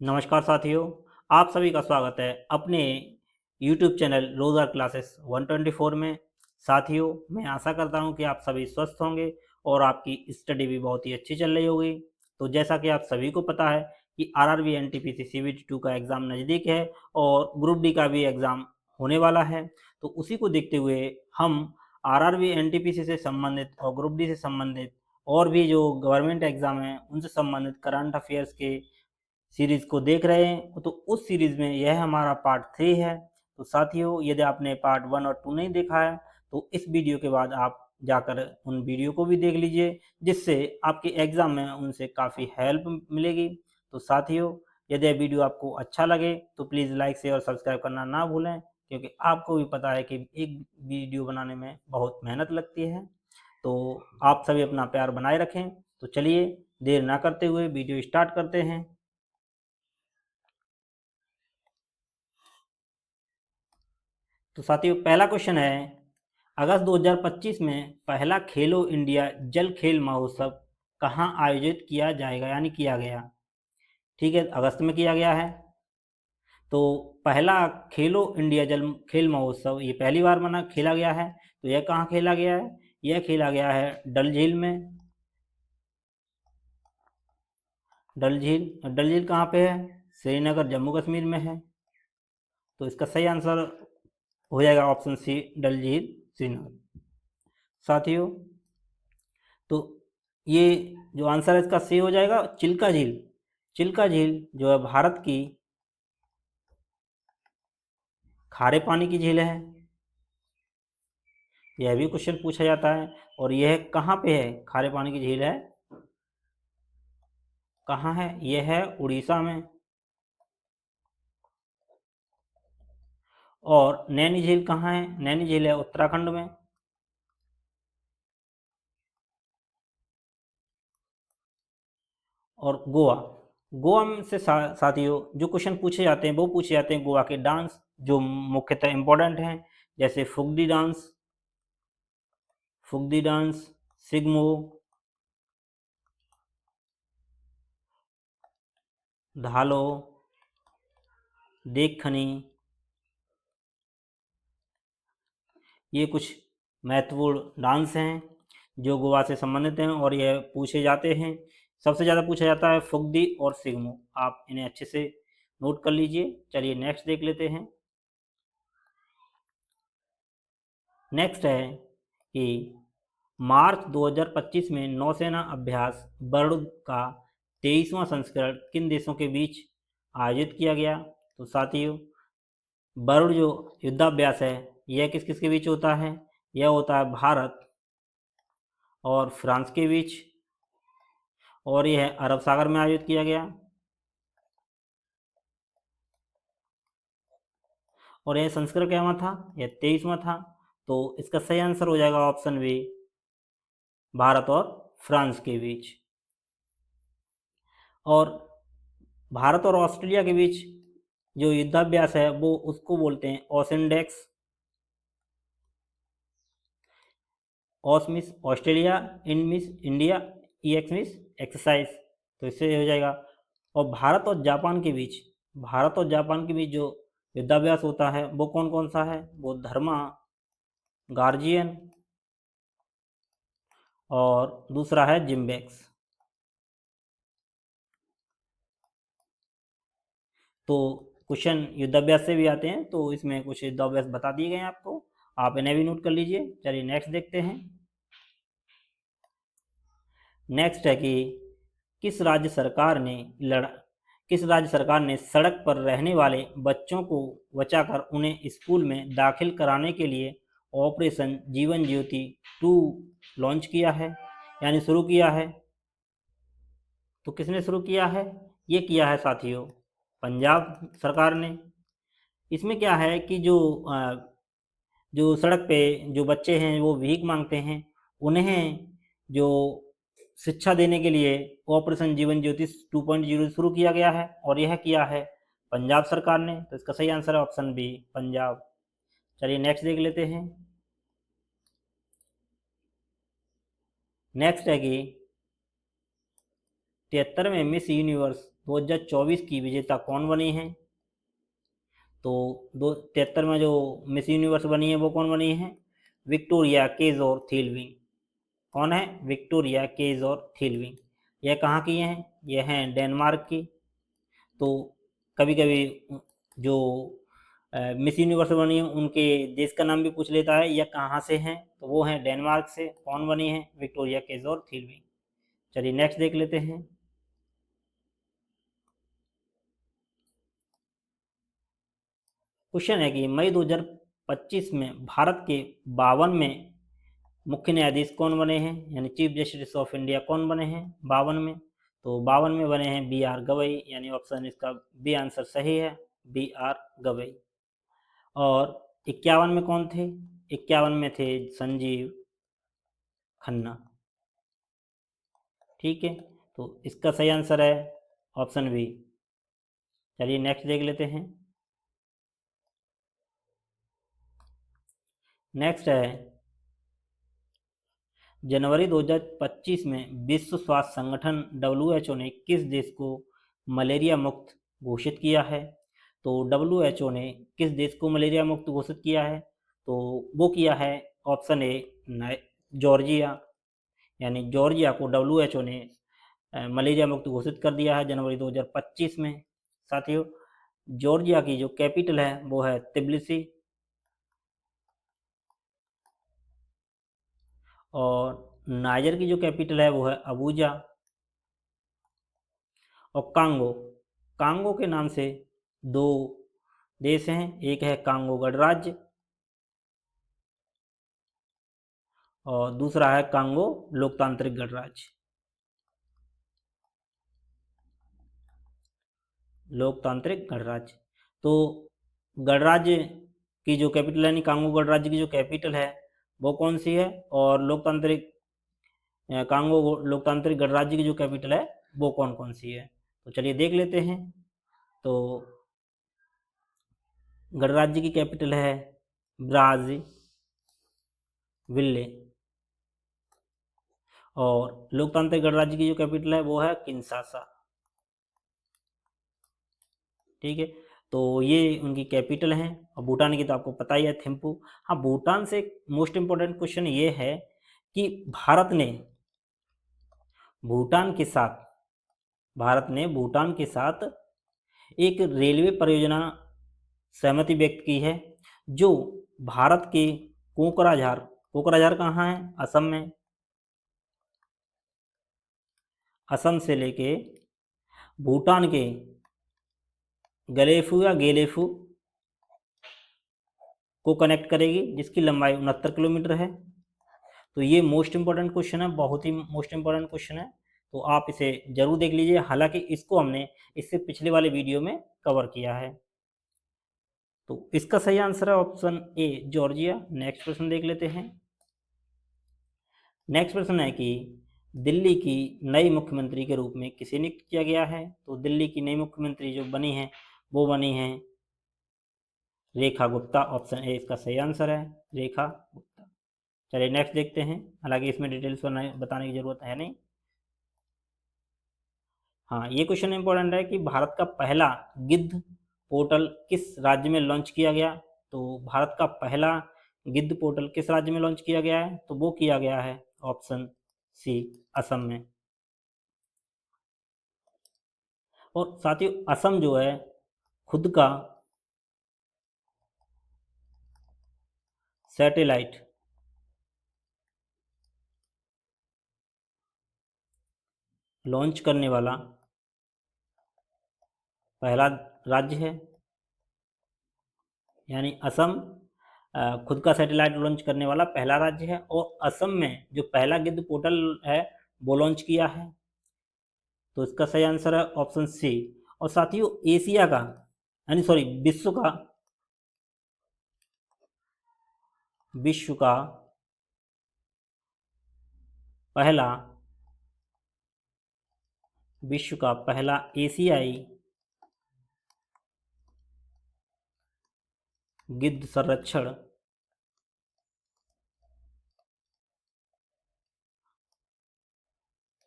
नमस्कार साथियों, आप सभी का स्वागत है अपने YouTube चैनल रोज़र क्लासेस 124 में। साथियों, मैं आशा करता हूं कि आप सभी स्वस्थ होंगे और आपकी स्टडी भी बहुत ही अच्छी चल रही होगी। तो जैसा कि आप सभी को पता है कि आरआरबी एनटीपीसी सीबीटी 2 का एग्ज़ाम नज़दीक है और ग्रुप डी का भी एग्ज़ाम होने वाला है। तो उसी को देखते हुए हम आरआरबी एनटीपीसी से संबंधित और ग्रुप डी से संबंधित और भी जो गवर्नमेंट एग्ज़ाम हैं उनसे संबंधित करंट अफेयर्स के सीरीज को देख रहे हैं। तो उस सीरीज में यह हमारा पार्ट 3 है। तो साथियों, यदि आपने पार्ट 1 और 2 नहीं देखा है तो इस वीडियो के बाद आप जाकर उन वीडियो को भी देख लीजिए, जिससे आपके एग्जाम में उनसे काफ़ी हेल्प मिलेगी। तो साथियों, यदि यह वीडियो आपको अच्छा लगे तो प्लीज़ लाइक शेयर और सब्सक्राइब करना ना भूलें, क्योंकि आपको भी पता है कि एक वीडियो बनाने में बहुत मेहनत लगती है। तो आप सभी अपना प्यार बनाए रखें। तो चलिए देर ना करते हुए वीडियो स्टार्ट करते हैं। तो साथियों, पहला क्वेश्चन है, अगस्त 2025 में पहला खेलो इंडिया जल खेल महोत्सव कहाँ आयोजित किया जाएगा यानी किया गया। ठीक है, अगस्त में किया गया है। तो पहला खेलो इंडिया जल खेल महोत्सव ये पहली बार खेला गया है। तो यह कहाँ खेला गया है? यह खेला गया है डल झील में। डल झील कहाँ पे है? श्रीनगर जम्मू कश्मीर में है। तो इसका सही आंसर हो जाएगा ऑप्शन सी, डल झील श्रीनगर। साथियों, तो ये जो आंसर है इसका सी हो जाएगा चिल्का झील। चिल्का झील जो है भारत की खारे पानी की झील है। यह भी क्वेश्चन पूछा जाता है। और यह कहाँ पे है? खारे पानी की झील है कहाँ है? यह है उड़ीसा में। और नैनी झील कहाँ है? नैनी झील है उत्तराखंड में। और गोवा, गोवा में से साथियों जो क्वेश्चन पूछे जाते हैं वो पूछे जाते हैं गोवा के डांस, जो मुख्यतः इंपॉर्टेंट हैं, जैसे फुगदी डांस, सिग्मो, धालो, देखनी। ये कुछ महत्वपूर्ण डांस हैं जो गोवा से संबंधित हैं और यह पूछे जाते हैं। सबसे ज़्यादा पूछा जाता है फुगदी और सिग्मो। आप इन्हें अच्छे से नोट कर लीजिए। चलिए नेक्स्ट देख लेते हैं। नेक्स्ट है कि मार्च 2025 में नौसेना अभ्यास वरुण का 23वां संस्करण किन देशों के बीच आयोजित किया गया। तो साथियों, वरुण जो युद्धाभ्यास है यह किस किस के बीच होता है? यह होता है भारत और फ्रांस के बीच, और यह अरब सागर में आयोजित किया गया। और यह संस्करण क्या था? यह 23वां था। तो इसका सही आंसर हो जाएगा ऑप्शन बी, भारत और फ्रांस के बीच। और भारत और ऑस्ट्रेलिया के बीच जो युद्धाभ्यास है वो उसको बोलते हैं ओसेनडेक्स। Aus miss Australia, in miss India, ex miss exercise. तो इससे हो जाएगा। और भारत और जापान के बीच जो युद्धाभ्यास होता है वो कौन कौन सा है? वो धर्मा गार्जियन और दूसरा है जिम्बेक्स। तो क्वेश्चन युद्धाभ्यास से भी आते हैं, तो इसमें कुछ युद्धाभ्यास बता दिए गए हैं आपको, आप इन्हें भी नोट कर लीजिए। चलिए नेक्स्ट देखते हैं। नेक्स्ट है कि किस राज्य सरकार ने लड़ा किस राज्य सरकार ने सड़क पर रहने वाले बच्चों को बचाकर उन्हें स्कूल में दाखिल कराने के लिए ऑपरेशन जीवन ज्योति 2 लॉन्च किया है यानी शुरू किया है। तो किसने शुरू किया है? ये किया है साथियों पंजाब सरकार ने। इसमें क्या है कि जो सड़क पे जो बच्चे हैं वो भीख मांगते हैं, उन्हें जो शिक्षा देने के लिए ऑपरेशन जीवन ज्योति 2.0 शुरू किया गया है और यह किया है पंजाब सरकार ने। तो इसका सही आंसर है ऑप्शन बी, पंजाब। चलिए नेक्स्ट देख लेते हैं। नेक्स्ट है कि 73वें मिस यूनिवर्स 2024 की विजेता कौन बनी है? तो 73 में जो मिस यूनिवर्स बनी है वो कौन बनी है? विक्टोरिया केजोर थील्विंग। कौन है? विक्टोरिया केजोर थील्विंग। यह कहाँ की हैं? यह हैं डेनमार्क की। तो कभी कभी जो मिस यूनिवर्स बनी है उनके देश का नाम भी पूछ लेता है, या कहाँ से हैं, तो वो हैं डेनमार्क से। कौन बनी है? विक्टोरिया केजोर थील्विंग। चलिए नेक्स्ट देख लेते हैं। क्वेश्चन है कि मई 2025 में भारत के 52 में मुख्य न्यायाधीश कौन बने हैं, यानी चीफ जस्टिस ऑफ इंडिया कौन बने हैं 52 में? तो 52 में बने हैं बी आर गवई, यानी ऑप्शन इसका बी आंसर सही है, बी आर गवई। और 51 में कौन थे? 51 में थे संजीव खन्ना। ठीक है, तो इसका सही आंसर है ऑप्शन बी। चलिए नेक्स्ट देख लेते हैं। नेक्स्ट है जनवरी 2025 में विश्व स्वास्थ्य संगठन WHO ने किस देश को मलेरिया मुक्त घोषित किया है? तो WHO ने किस देश को मलेरिया मुक्त घोषित किया है? तो वो किया है ऑप्शन ए जॉर्जिया, यानी जॉर्जिया को WHO ने मलेरिया मुक्त घोषित कर दिया है जनवरी 2025 में। साथियों, जॉर्जिया की जो कैपिटल है वो है तिब्लिसी, और नाइजर की जो कैपिटल है वो है अबूजा। और कांगो, कांगो के नाम से दो देश हैं, एक है कांगो गणराज्य और दूसरा है कांगो लोकतांत्रिक गणराज्य। लोकतांत्रिक गणराज्य। तो गणराज्य की जो कैपिटल यानी कांगो गणराज्य की जो कैपिटल है वो कौन सी है, और लोकतांत्रिक कांगो लोकतांत्रिक गणराज्य की जो कैपिटल है वो कौन कौन सी है? तो चलिए देख लेते हैं। तो गणराज्य की कैपिटल है ब्राज़ीविले, और लोकतांत्रिक गणराज्य की जो कैपिटल है वो है किंशासा। ठीक है, तो ये उनकी कैपिटल हैं। और भूटान की तो आपको पता ही है, थिम्पू। हाँ, भूटान से मोस्ट इम्पोर्टेंट क्वेश्चन ये है कि भूटान के साथ भारत ने भूटान के साथ एक रेलवे परियोजना सहमति व्यक्त की है, जो भारत के कोकराझार, कोकराझार कहाँ है? असम में। असम से लेके भूटान के गलेफू या गेलेफू को कनेक्ट करेगी, जिसकी लंबाई 69 किलोमीटर है। तो ये मोस्ट इंपॉर्टेंट क्वेश्चन है, बहुत ही मोस्ट इंपॉर्टेंट क्वेश्चन है, तो आप इसे जरूर देख लीजिए। हालांकि इसको हमने इससे पिछले वाले वीडियो में कवर किया है। तो इसका सही आंसर है ऑप्शन ए जॉर्जिया। नेक्स्ट प्रश्न देख लेते हैं। नेक्स्ट प्रश्न है कि दिल्ली की नई मुख्यमंत्री के रूप में किसे नियुक्त किया गया है? तो दिल्ली की नई मुख्यमंत्री जो बनी है वो बनी है रेखा गुप्ता। ऑप्शन ए इसका सही आंसर है, रेखा गुप्ता। चलिए नेक्स्ट देखते हैं। हालांकि इसमें डिटेल्स बताने की जरूरत है नहीं। हाँ, ये क्वेश्चन इंपॉर्टेंट है कि भारत का पहला गिद्ध पोर्टल किस राज्य में लॉन्च किया गया? तो भारत का पहला गिद्ध पोर्टल किस राज्य में लॉन्च किया गया है? तो वो किया गया है ऑप्शन सी असम में। और साथ ही असम जो है खुद का सैटेलाइट लॉन्च करने वाला पहला राज्य है, यानी असम खुद का सैटेलाइट लॉन्च करने वाला पहला राज्य है। और असम में जो पहला गिद्ध पोर्टल है वो लॉन्च किया है, तो इसका सही आंसर है ऑप्शन सी। और साथियों, एशिया का यानी सॉरी विश्व का पहला एशियाई गिद्ध संरक्षण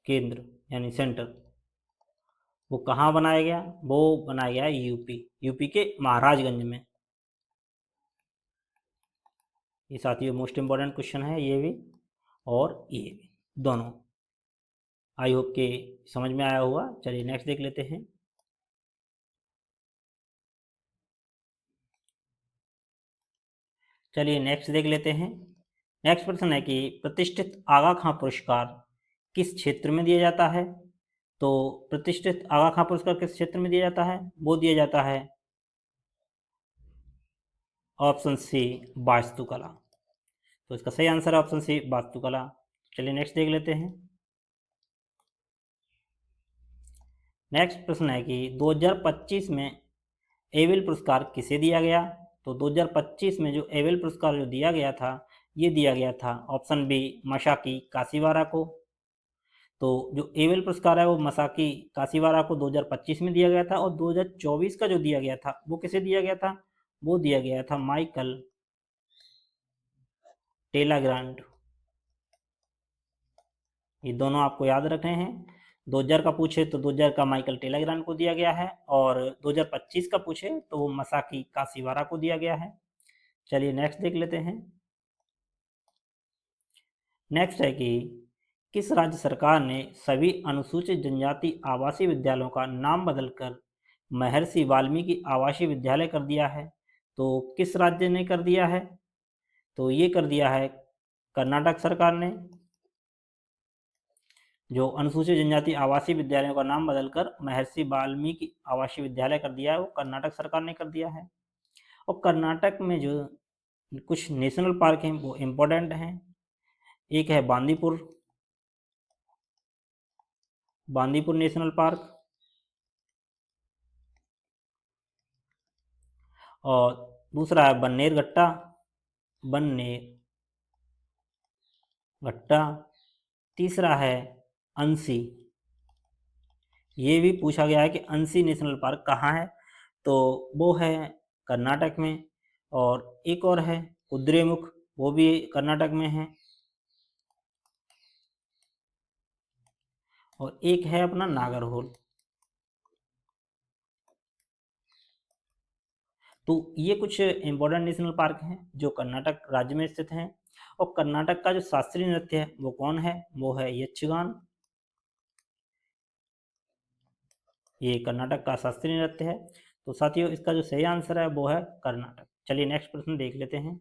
केंद्र यानी सेंटर वो कहाँ बनाया गया? वो बनाया गया यूपी के महाराजगंज में। ये साथियों मोस्ट इम्पोर्टेंट क्वेश्चन है ये भी और ये भी दोनों। आई होप के समझ में आया होगा। चलिए नेक्स्ट देख लेते हैं। चलिए नेक्स्ट देख लेते हैं। नेक्स्ट प्रश्न है कि प्रतिष्ठित आगा खां पुरस्कार किस क्षेत्र में दिया जाता है? तो प्रतिष्ठित आगा खां पुरस्कार किस क्षेत्र में दिया जाता है? वो दिया जाता है ऑप्शन सी वास्तुकला। तो इसका सही आंसर है ऑप्शन सी वास्तुकला। चलिए नेक्स्ट देख लेते हैं। नेक्स्ट प्रश्न है कि 2025 में एबेल पुरस्कार किसे दिया गया? तो 2025 में जो एबेल पुरस्कार जो दिया गया था, ये दिया गया था ऑप्शन बी मसाकी काशीवारा को। तो जो एबेल पुरस्कार है वो मसाकी काशीवारा को 2025 में दिया गया था, और 2024 का जो दिया गया था वो किसे दिया गया था? वो दिया गया था माइकल टेलाग्रांड। ये दोनों आपको याद रखने हैं। 2000 का पूछे तो 2000 का माइकल टेलाग्रांड को दिया गया है, और 2025 का पूछे तो वो मसाकी काशीवारा को दिया गया है। चलिए नेक्स्ट देख लेते हैं। नेक्स्ट है कि किस राज्य सरकार ने सभी अनुसूचित जनजाति आवासीय विद्यालयों का नाम बदलकर महर्षि वाल्मीकि आवासीय विद्यालय कर दिया है? तो किस राज्य ने कर दिया है? तो ये कर दिया है कर्नाटक सरकार ने। जो अनुसूचित जनजाति आवासीय विद्यालयों का नाम बदलकर महर्षि वाल्मीकि आवासीय विद्यालय कर दिया है, वो कर्नाटक सरकार ने कर दिया है। और कर्नाटक में जो कुछ नेशनल पार्क हैं वो इम्पोर्टेंट हैं। एक है बांदीपुर नेशनल पार्क, और दूसरा है बन्नेरघट्टा, तीसरा है अंसी। ये भी पूछा गया है कि अंसी नेशनल पार्क कहाँ है? तो वो है कर्नाटक में। और एक और है कुद्रेमुख, वो भी कर्नाटक में है। और एक है अपना नागरहोल। तो ये कुछ इम्पोर्टेंट नेशनल पार्क हैं जो कर्नाटक राज्य में स्थित हैं। और कर्नाटक का जो शास्त्रीय नृत्य है वो कौन है? वो है यक्षगान। ये कर्नाटक का शास्त्रीय नृत्य है। तो साथियों इसका जो सही आंसर है वो है कर्नाटक। चलिए नेक्स्ट प्रश्न देख लेते हैं।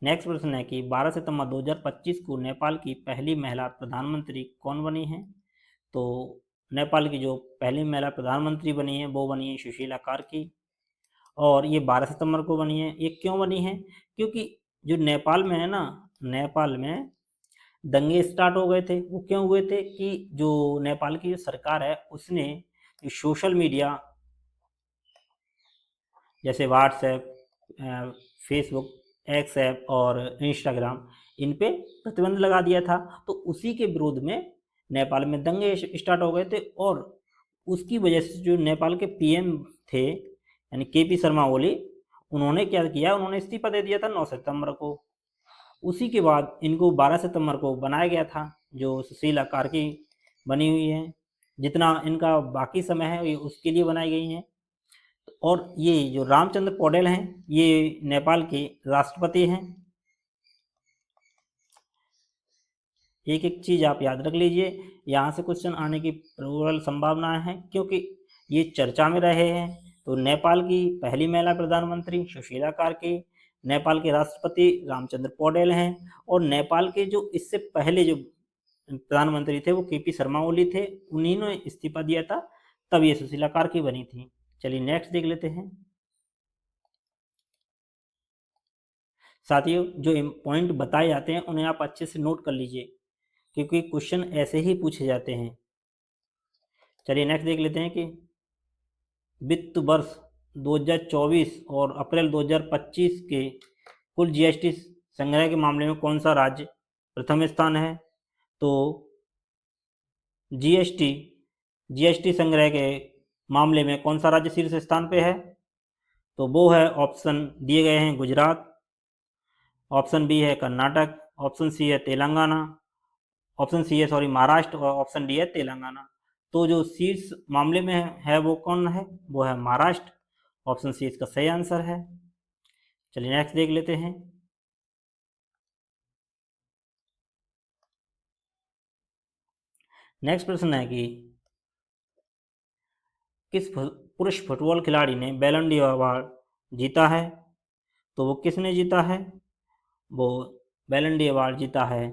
नेक्स्ट प्रश्न है कि 12 सितंबर 2025 को नेपाल की पहली महिला प्रधानमंत्री कौन बनी है? तो नेपाल की जो पहली महिला प्रधानमंत्री बनी है वो बनी है सुशीला कार्की। और ये 12 सितंबर को बनी है। ये क्यों बनी है? क्योंकि जो नेपाल में है ना, नेपाल में दंगे स्टार्ट हो गए थे। वो क्यों हुए थे कि जो नेपाल की जो सरकार है उसने जो सोशल मीडिया जैसे व्हाट्सएप, फेसबुक, एक्स ऐप और इंस्टाग्राम, इन पे प्रतिबंध लगा दिया था। तो उसी के विरोध में नेपाल में दंगे स्टार्ट हो गए थे, और उसकी वजह से जो नेपाल के पीएम थे यानी केपी शर्मा ओली, उन्होंने क्या किया, उन्होंने इस्तीफा दे दिया था 9 सितंबर को। उसी के बाद इनको 12 सितंबर को बनाया गया था, जो सुशीला कार्की बनी हुई है। जितना इनका बाकी समय है ये उसके लिए बनाई गई हैं। और ये जो रामचंद्र पौडेल हैं ये नेपाल के राष्ट्रपति हैं। एक एक चीज़ आप याद रख लीजिए, यहाँ से क्वेश्चन आने की प्रबल संभावना है क्योंकि ये चर्चा में रहे हैं। तो नेपाल की पहली महिला प्रधानमंत्री सुशीला कार्की, नेपाल के राष्ट्रपति रामचंद्र पौडेल हैं, और नेपाल के जो इससे पहले जो प्रधानमंत्री थे वो केपी शर्मा ओली थे, उन्हीं ने इस्तीफा दिया था, तब ये सुशीला कार्की बनी थी। चलिए नेक्स्ट देख लेते हैं। साथियों जो पॉइंट बताए जाते हैं उन्हें आप अच्छे से नोट कर लीजिए क्योंकि क्वेश्चन ऐसे ही पूछे जाते हैं। चलिए नेक्स्ट देख लेते हैं कि वित्त वर्ष 2024 और अप्रैल 2025 के कुल जीएसटी संग्रह के मामले में कौन सा राज्य प्रथम स्थान है? तो जीएसटी संग्रह के मामले में कौन सा राज्य शीर्ष स्थान पे है? तो वो है, ऑप्शन दिए गए हैं गुजरात, ऑप्शन बी है कर्नाटक, ऑप्शन सी है तेलंगाना, ऑप्शन सी है सॉरी महाराष्ट्र और ऑप्शन डी है तेलंगाना। तो जो शीर्ष मामले में है वो कौन है, वो है महाराष्ट्र। ऑप्शन सी इसका सही आंसर है। चलिए नेक्स्ट देख लेते हैं। नेक्स्ट प्रश्न है कि किस पुरुष फुटबॉल खिलाड़ी ने बैलन डी अवार्ड जीता है। तो वो किसने जीता है, वो बैलन डी अवार्ड जीता है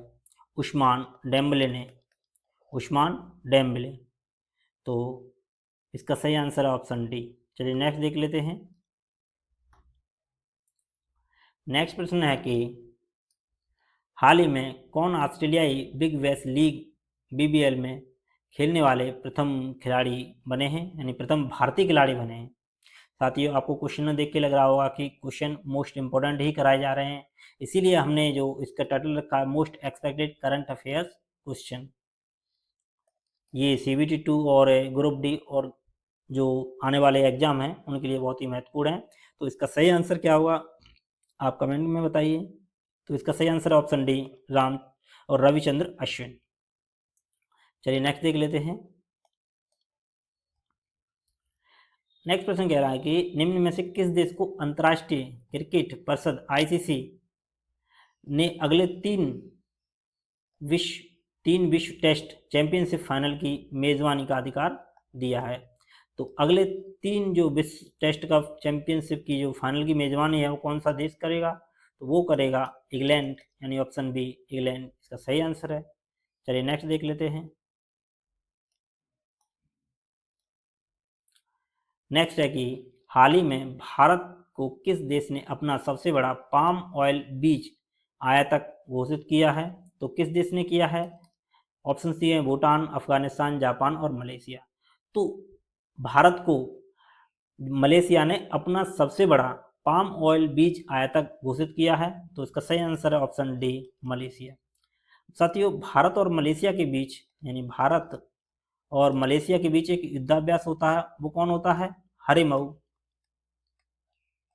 उस्मान डेम्बले ने, उस्मान डेम्बले। तो इसका सही आंसर है ऑप्शन डी। चलिए नेक्स्ट देख लेते हैं। नेक्स्ट प्रश्न है कि हाल ही में कौन ऑस्ट्रेलियाई बिग बैश लीग बीबीएल में खेलने वाले प्रथम खिलाड़ी बने हैं, यानी प्रथम भारतीय खिलाड़ी बने हैं। साथियों आपको क्वेश्चन देख के लग रहा होगा कि क्वेश्चन मोस्ट इंपॉर्टेंट ही कराए जा रहे हैं, इसीलिए हमने जो इसका टाइटल रखा है most expected current affairs question. ये CBT 2 और ग्रुप डी और जो आने वाले एग्जाम हैं उनके लिए बहुत ही महत्वपूर्ण है। तो इसका सही आंसर क्या होगा आप कमेंट में बताइए। तो इसका सही आंसर है ऑप्शन डी राम और रविचंद्र अश्विन। चलिए नेक्स्ट देख लेते हैं। नेक्स्ट प्रश्न कह रहा है कि निम्न में से किस देश को अंतर्राष्ट्रीय क्रिकेट परिषद ICC ने अगले तीन विश्व टेस्ट चैंपियनशिप फाइनल की मेजबानी का अधिकार दिया है। तो अगले तीन जो विश्व टेस्ट का चैंपियनशिप की जो फाइनल की मेजबानी है वो कौन सा देश करेगा, तो वो करेगा इंग्लैंड, यानी ऑप्शन बी इंग्लैंड इसका सही आंसर है। चलिए नेक्स्ट देख लेते हैं। नेक्स्ट है कि हाल ही में भारत को किस देश ने अपना सबसे बड़ा पाम ऑयल बीज आयातक घोषित किया है। तो किस देश ने किया है, ऑप्शन सी है भूटान, अफगानिस्तान, जापान और मलेशिया। तो भारत को मलेशिया ने अपना सबसे बड़ा पाम ऑयल बीज आयातक घोषित किया है। तो इसका सही आंसर है ऑप्शन डी मलेशिया। साथियों भारत और मलेशिया के बीच, यानी भारत और मलेशिया के बीच एक युद्धाभ्यास होता है, वो कौन होता है, हरिमऊ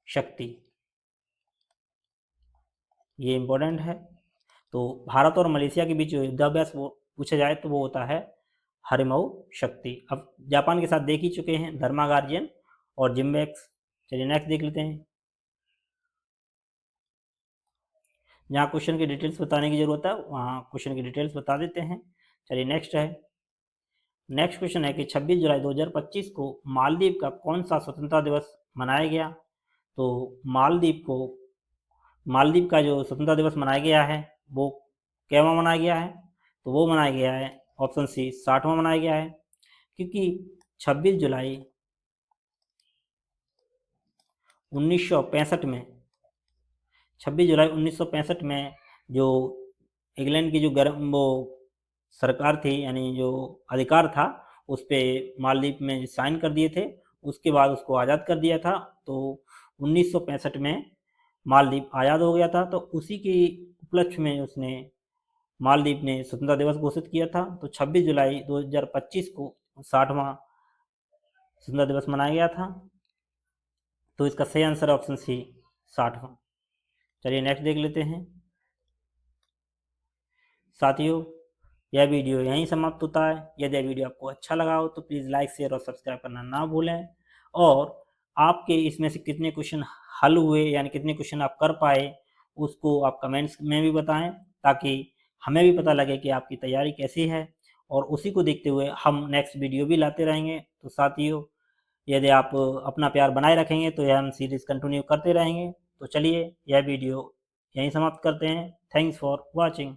शक्ति। ये इंपॉर्टेंट है। तो भारत और मलेशिया के बीच जो युद्धाभ्यास वो पूछा जाए तो वो होता है हरिमऊ शक्ति। अब जापान के साथ देख ही चुके हैं धर्मा गार्जियन और जिम्बेक्स। चलिए नेक्स्ट देख लेते हैं। जहाँ क्वेश्चन की डिटेल्स बताने की जरूरत है वहाँ क्वेश्चन की डिटेल्स बता देते हैं। चलिए नेक्स्ट है। नेक्स्ट क्वेश्चन है कि 26 जुलाई 2025 को मालदीव का कौन सा स्वतंत्रता दिवस मनाया गया। तो मालदीव का जो स्वतंत्रता दिवस मनाया गया है वो कैवा मनाया गया है, तो वो मनाया गया है ऑप्शन सी 60वां मनाया गया है। क्योंकि 26 जुलाई 1965 में 26 जुलाई 1965 में जो इंग्लैंड की जो वो सरकार थी, यानी जो अधिकार था उस पर मालदीव में साइन कर दिए थे, उसके बाद उसको आज़ाद कर दिया था। तो 1965 में मालदीव आज़ाद हो गया था। तो उसी के उपलक्ष्य में उसने मालदीव ने स्वतंत्रता दिवस घोषित किया था। तो 26 जुलाई 2025 को 60वां स्वतंत्रता दिवस मनाया गया था। तो इसका सही आंसर ऑप्शन सी 60वां। चलिए नेक्स्ट देख लेते हैं। साथियों यह वीडियो यहीं समाप्त होता है। यदि यह वीडियो आपको अच्छा लगा हो तो प्लीज़ लाइक शेयर और सब्सक्राइब करना ना भूलें। और आपके इसमें से कितने क्वेश्चन हल हुए, यानी कितने क्वेश्चन आप कर पाए, उसको आप कमेंट्स में भी बताएं, ताकि हमें भी पता लगे कि आपकी तैयारी कैसी है। और उसी को देखते हुए हम नेक्स्ट वीडियो भी लाते रहेंगे। तो साथियों यदि आप अपना प्यार बनाए रखेंगे तो यह हम सीरीज़ कंटिन्यू करते रहेंगे। तो चलिए यह वीडियो यहीं समाप्त करते हैं। Thanks for watching.